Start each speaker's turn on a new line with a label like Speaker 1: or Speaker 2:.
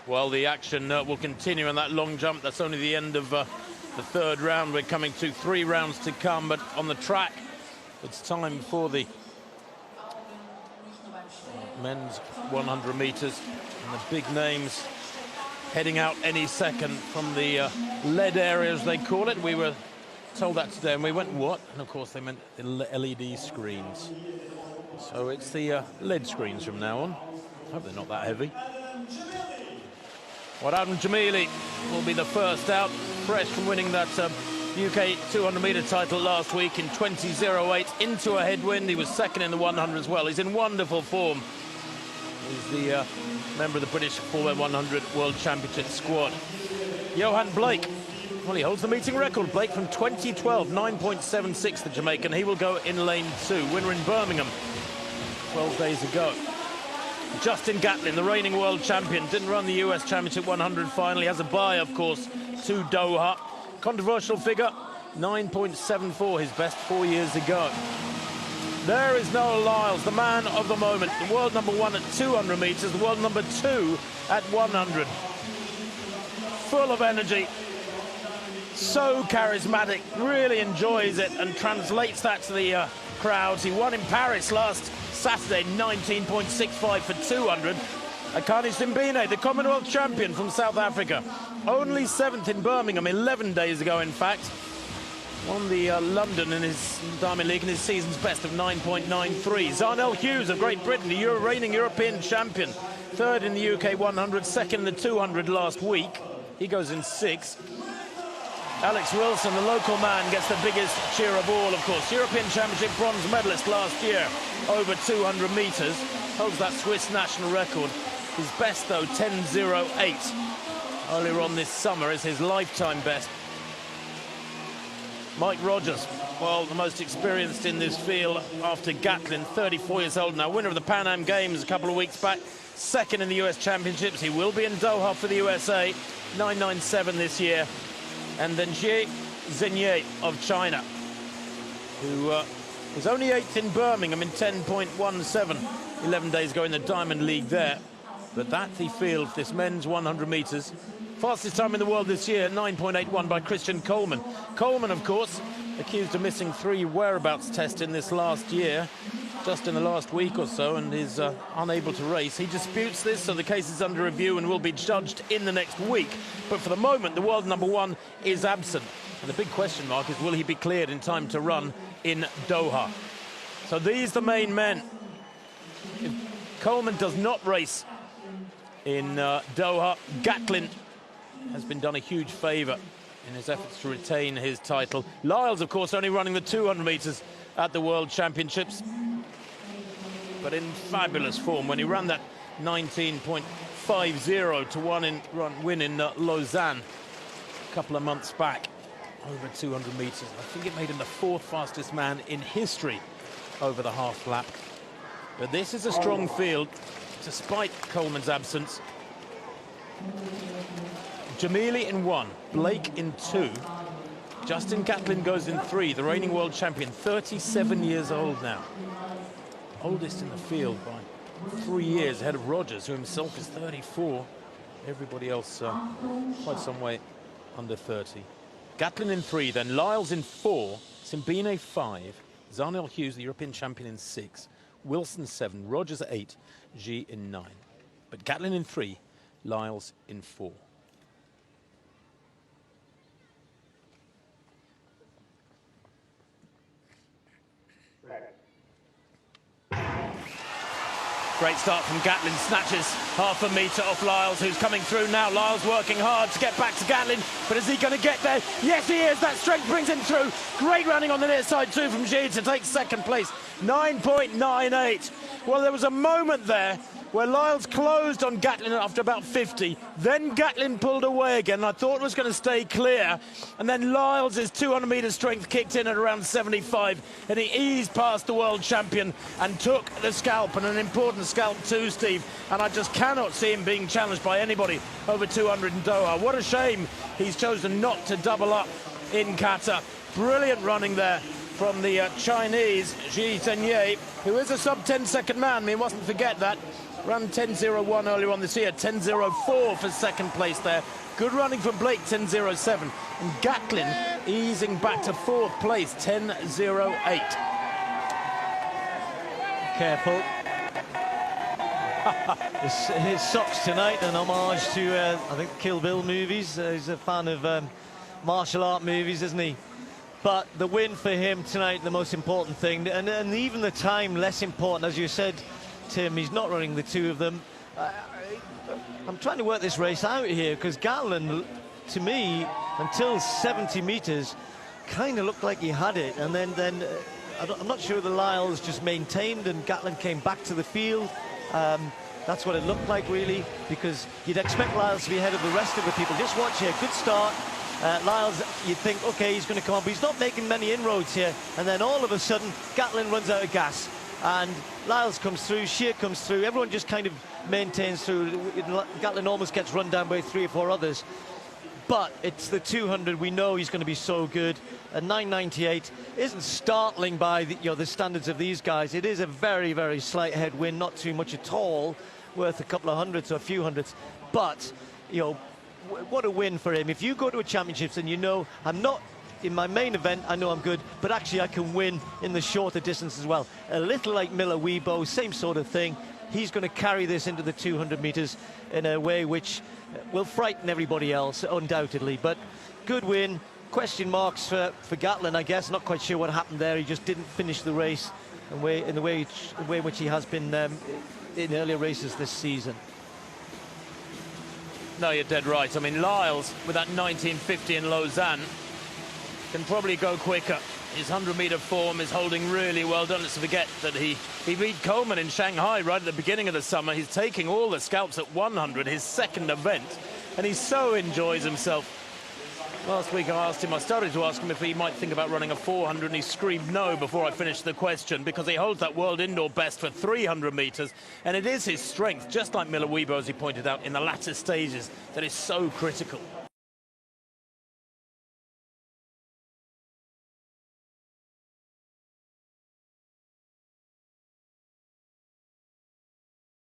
Speaker 1: Well, the action will continue in that long jump. That's only the end of the third round. We're coming to 3 rounds to come, but on the track, it's time for the men's 100 meters. And the big names heading out any second from the lead area, as they call it. We were told that today, and we went, what? And of course, they meant the LED screens. So it's the lead screens from now on. I hope they're not that heavy. Wadam Jamili will be the first out, fresh from winning that UK 200-meter title last week in 20.08 into a headwind. He was second in the 100 as well. He's in wonderful form. He's the member of the British 4x100 World Championship squad. Johan Blake, well, he holds the meeting record. Blake from 2012, 9.76, the Jamaican. He will go in lane 2, winner in Birmingham 12 days ago. Justin Gatlin, the reigning world champion, didn't run the US Championship 100 final. He has a bye, of course, to Doha. Controversial figure, 9.74, his best 4 years ago. There is Noah Lyles, the man of the moment, the world #1 at 200 meters, the world #2 at 100. Full of energy, so charismatic, really enjoys it and translates that to the crowds. He won in Paris last Saturday, 19.65 for 200. Akani Simbine, the Commonwealth champion from South Africa, only 7th in Birmingham 11 days ago, in fact. Won the London in his Diamond League in his season's best of 9.93. Zarnell Hughes of Great Britain, the reigning European champion, 3rd in the UK 100, 2nd in the 200 last week. He goes in 6th. Alex Wilson, the local man, gets the biggest cheer of all, of course. European Championship bronze medalist last year, over 200 metres. Holds that Swiss national record. His best, though, 10.08. Earlier on this summer is his lifetime best. Mike Rogers, well, the most experienced in this field after Gatlin, 34 years old now. Winner of the Pan Am Games a couple of weeks back. 2nd in the US Championships. He will be in Doha for the USA. 9.97 this year. And then Jie Zhenye of China, who was only 8th in Birmingham in 10.17, 11 days ago in the Diamond League there. But that's the field, this men's 100 metres. Fastest time in the world this year, 9.81 by Christian Coleman. Coleman, of course, accused of missing 3 whereabouts tests in this last year, just in the last week or so, and is unable to race. He disputes this, so the case is under review and will be judged in the next week. But for the moment, the world #1 is absent. And the big question mark is, will he be cleared in time to run in Doha? So these are the main men. If Coleman does not race in Doha, Gatlin has been done a huge favour in his efforts to retain his title. Lyles, of course, only running the 200 metres at the World Championships, but in fabulous form when he ran that 19.50 to win in Lausanne a couple of months back, over 200 metres. I think it made him the 4th fastest man in history over the half lap. But this is a strong field, despite Coleman's absence. Jamili in 1, Blake in 2. Justin Gatlin goes in 3, the reigning world champion, 37 years old now. Oldest in the field by 3 years, ahead of Rogers, who himself is 34. Everybody else quite some way under 30. Gatlin in 3, then Lyles in 4, Simbine 5, Zarnell Hughes, the European champion, in 6, Wilson 7, Rogers 8, G in 9. But Gatlin in 3, Lyles in 4. Great start from Gatlin, snatches half a metre off Lyles, who's coming through now. Lyles working hard to get back to Gatlin, but is he going to get there? Yes, he is. That strength brings him through. Great running on the near side too from Gide to take 2nd place, 9.98. Well, there was a moment there where Lyles closed on Gatlin after about 50. Then Gatlin pulled away again. I thought it was going to stay clear. And then Lyles' 200-metre strength kicked in at around 75. And he eased past the world champion and took the scalp, and an important scalp too, Steve. And I just cannot see him being challenged by anybody over 200 in Doha. What a shame he's chosen not to double up in Qatar. Brilliant running there from the Chinese, Jie Zhenye, who is a sub-10-second man. We mustn't forget that. Ran 10.01 earlier on this year, 10.04 for second place there. Good running from Blake, 10.07. And Gatlin easing back to fourth place, 10.08.
Speaker 2: Careful. His socks tonight, an homage to, I think, Kill Bill movies. He's a fan of martial art movies, isn't he? But the win for him tonight, the most important thing, and even the time less important. As you said, Tim, he's not running the two of them. I'm trying to work this race out here, because Gatlin, to me, until 70 metres, kind of looked like he had it. And then I'm not sure the Lyles just maintained and Gatlin came back to the field. That's what it looked like, really, because you'd expect Lyles to be ahead of the rest of the people. Just watch here, good start. Lyles, you'd think, OK, he's going to come on, but he's not making many inroads here. And then all of a sudden, Gatlin runs out of gas. And Lyles comes through, Shear comes through, everyone just kind of maintains through. Gatlin almost gets run down by 3 or 4 others. But it's the 200, we know he's going to be so good. A 9.98 isn't startling by the standards of these guys. It is a very, very slight headwind, not too much at all, worth a couple of hundreds or a few hundreds. But, what a win for him. If you go to a championships and you know, I'm not in my main event, I know I'm good, but actually I can win in the shorter distance as well. A little like Miller Weibo, same sort of thing. He's going to carry this into the 200 metres in a way which will frighten everybody else, undoubtedly. But good win. Question marks for Gatlin, I guess. Not quite sure what happened there. He just didn't finish the race in the way in which he has been in earlier races this season.
Speaker 1: No, you're dead right. I mean, Lyles, with that 1950 in Lausanne, can probably go quicker. His 100-metre form is holding really well. Don't let's forget that he beat Coleman in Shanghai right at the beginning of the summer. He's taking all the scalps at 100, his second event, and he so enjoys himself. Last week I started to ask him if he might think about running a 400, and he screamed no before I finished the question, because he holds that world indoor best for 300 metres, and it is his strength, just like Miller Weibo, as he pointed out, in the latter stages, that is so critical.